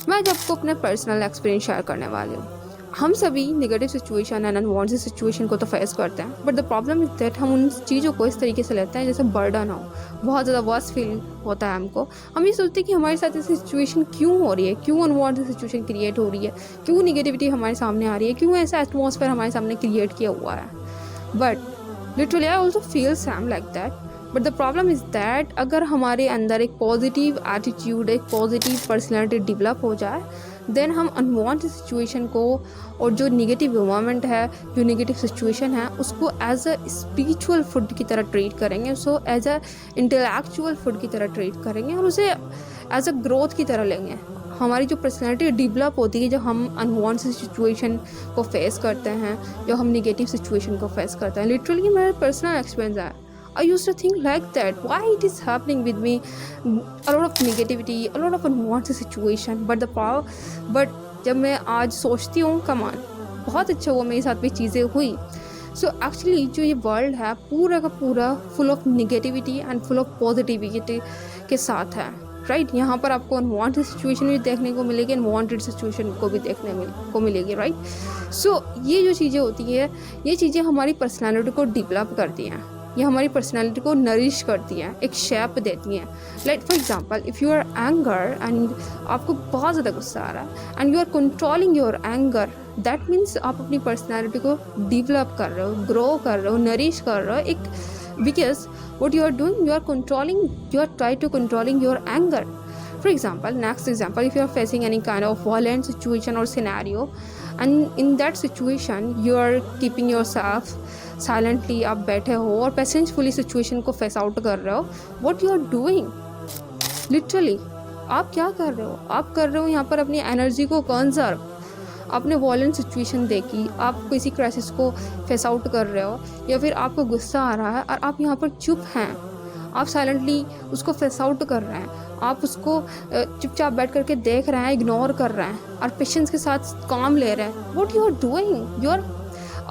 मैं आज आपको अपना पर्सनल एक्सपीरियंस शेयर करने वाली हूँ। हम सभी negative situation and unwanted situation को तो फेस करते हैं, but the problem is that हम उन चीज़ों को इस तरीके से लेते हैं जैसे बर्डन हो, बहुत ज़्यादा वर्स फील होता है हमको। हम ये सोचते हैं कि हमारे साथ ऐसी सिचुएशन क्यों हो रही है, क्यों अनवांटेड सिचुएशन क्रिएट हो रही है, क्यों निगेटिविटी हमारे सामने आ रही है, क्यों ऐसा एटमॉस्फेयर हमारे सामने क्रिएट किया हुआ है। But literally I also feel Sam like that. But the problem is that अगर हमारे अंदर एक पॉजिटिव एटीट्यूड, एक पॉजिटिव पर्सनैलिटी डेवलप हो जाए, देन हम अनवांटेड सिचुएशन को और जो नेगेटिव इन्वायरमेंट है, जो नेगेटिव सिचुएशन है, उसको एज अ स्पिरिचुअल फूड की तरह ट्रीट करेंगे, उसको एज अ इंटेलेक्चुअल फूड की तरह ट्रीट करेंगे और उसे एज अ ग्रोथ की तरह लेंगे। हमारी जो पर्सनैलिटी डेवलप होती है जब हम अनवांटेड सिचुएशन को फेस करते हैं, जब हम नेगेटिव सिचुएशन को फेस करते हैं। लिटरली मेरा पर्सनल एक्सपीरियंस है। I used to think like that, why it is happening with me, a lot of negativity, a lot of unwanted situation, but जब मैं आज सोचती हूँ कमान बहुत अच्छा हुआ मेरे साथ भी चीज़ें हुई। सो एक्चुअली जो ये वर्ल्ड है पूरा का पूरा full of negativity and full of positivity के साथ है, राइट। यहाँ पर आपको अनवांटेड सिचुएशन भी देखने को मिलेगी, अनवांटेड सिचुएशन को भी देखने को मिलेगी, राइट। सो ये जो चीज़ें होती है, ये चीज़ें हमारी पर्सनैलिटी को डेवलप करती हैं, ये हमारी पर्सनालिटी को नरिश करती हैं, एक शेप देती हैं। Like for example, if you are anger and आपको बहुत ज़्यादा गुस्सा आ रहा है and you are controlling your anger, that means आप अपनी पर्सनालिटी को डेवलप कर रहे हो, ग्रो कर रहे हो, नरिश कर रहे हो एक, because what you are doing, you are trying to controlling your anger. For example, next example, if you are facing any kind of violent situation or scenario, and in that situation you are keeping yourself silently, आप बैठे हो और patiencefully situation को face out कर रहे हो, what you are doing, literally आप क्या कर रहे हो? आप कर रहे हो यहाँ पर अपनी एनर्जी को कंजर्व। आपने वॉलेंट सिचुएशन देखी, आप किसी क्राइसिस को फेस आउट कर रहे हो, या फिर आपको गुस्सा आ रहा है और आप यहाँ पर चुप हैं, आप साइलेंटली उसको फेस आउट कर रहे हैं, आप उसको चुपचाप बैठ करके देख रहे हैं, इग्नोर कर रहे हैं और पेशेंस के साथ काम ले रहे हैं। व्हाट यू आर डूइंग,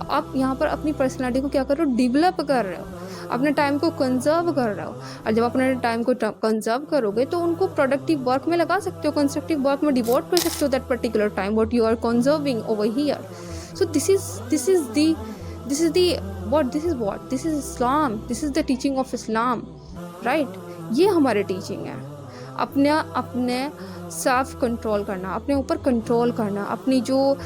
आप यहाँ पर अपनी पर्सनैलिटी को क्या कर रहे हो? डेवलप कर रहे हो, अपने टाइम को कंजर्व कर रहे हो। और जब अपने टाइम को कंजर्व करोगे तो उनको प्रोडक्टिव वर्क में लगा सकते हो, कंस्ट्रक्टिव वर्क में डिवोट कर सकते हो that particular time what you are conserving over here. So this is Islam, this is the teaching of Islam, right. ये हमारे टीचिंग है, अपने सेल्फ कंट्रोल करना, अपने ऊपर कंट्रोल करना, अपनी जो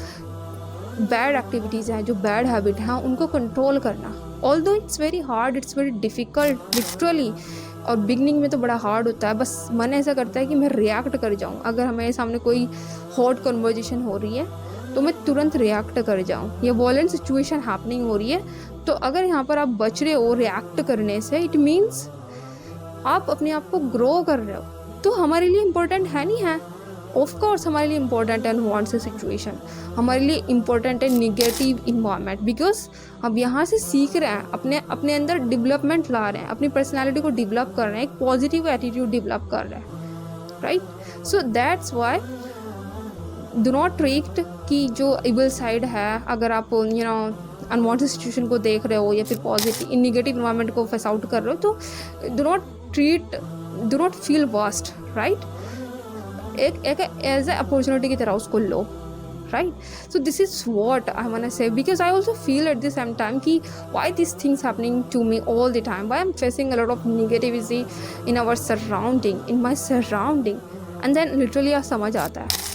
बैड एक्टिविटीज़ हैं, जो बैड हैबिट हैं, उनको कंट्रोल करना। Although it's very hard, it's very difficult literally, और बिगनिंग में तो बड़ा हार्ड होता है। बस मन ऐसा करता है कि मैं रिएक्ट कर जाऊँ, अगर हमारे सामने कोई हॉट कन्वर्जेशन हो रही है तो मैं तुरंत रिएक्ट कर जाऊँ, या वॉलेंट सिचुएशन हैपनिंग हो रही है तो अगर यहाँ पर आप बच रहे हो रिएक्ट करने से, इट मीन्स आप अपने आप को ग्रो कर रहे हो। तो हमारे लिए इम्पोर्टेंट है नहीं है, ऑफ कोर्स हमारे लिए इम्पोर्टेंट है अनवांटेड सिचुएशन, हमारे लिए इम्पोर्टेंट है निगेटिव इन्वायरमेंट, बिकॉज हम यहाँ से सीख रहे हैं, अपने अंदर डेवलपमेंट ला रहे हैं, अपनी पर्सनालिटी को डेवलप कर रहे हैं, एक पॉजिटिव एटीट्यूड डेवलप कर रहे हैं, right. So that's why do not treat कि जो इविल साइड है, अगर आप अनवांटेड सिचुएशन को देख रहे हो या फिर पॉजिटिव निगेटिव इन्वायरमेंट को फेस आउट कर रहे हो, तो do not feel worst, right. एक एज ए अपॉर्चुनिटी की तरह उसको लो, right. So this is what I want to say, because I also feel at the same time कि why this things happening to me all the time, why I am facing a lot of negativity in our surrounding, in my surrounding, and then literally आप समझ आता है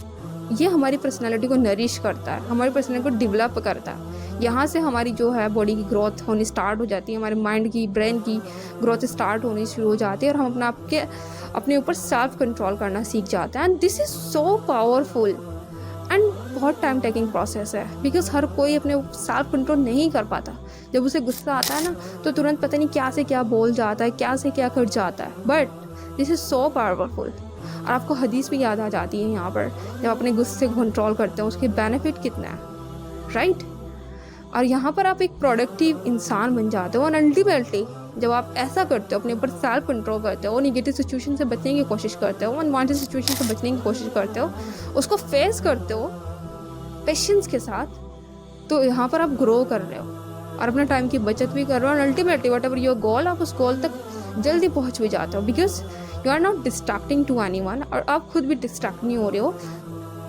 ये हमारी personality को nourish करता है, हमारी पर्सनैलिटी को डेवलप करता है। यहाँ से हमारी जो है बॉडी की ग्रोथ होनी स्टार्ट हो जाती है, हमारे माइंड की, ब्रेन की ग्रोथ स्टार्ट होनी शुरू हो जाती है और हम अपने ऊपर सेल्फ कंट्रोल करना सीख जाते हैं। And this is so powerful and बहुत टाइम टेकिंग प्रोसेस है, बिकॉज हर कोई अपने सेल्फ कंट्रोल नहीं कर पाता। जब उसे गुस्सा आता है ना तो तुरंत पता नहीं क्या से क्या बोल जाता है, क्या से क्या कर जाता है, but this is so powerful. और आपको हदीस भी याद आ जाती है यहाँ पर, जब अपने गुस्से को कंट्रोल करते हैं उसके बेनिफिट कितना है, राइट। और यहाँ पर आप एक प्रोडक्टिव इंसान बन जाते हो। और अल्टीमेटली जब आप ऐसा करते हो, अपने ऊपर सेल्फ कंट्रोल करते हो, नेगेटिव सिचुएशन से बचने की कोशिश करते हो, अनवांटेड सिचुएशन से बचने की कोशिश करते हो, उसको फेस करते हो पेशेंस के साथ, तो यहाँ पर आप ग्रो कर रहे हो और अपने टाइम की बचत भी कर रहे हो। और ultimately whatever your goal, आप उस गोल तक जल्दी पहुँच भी जाते हो, because you are not distracting to anyone, और आप खुद भी डिस्ट्रैक्ट नहीं हो रहे हो।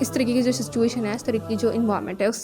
इस तरीके की जो सिचुएशन है, इस तरीके की जो इन्वायरमेंट है उस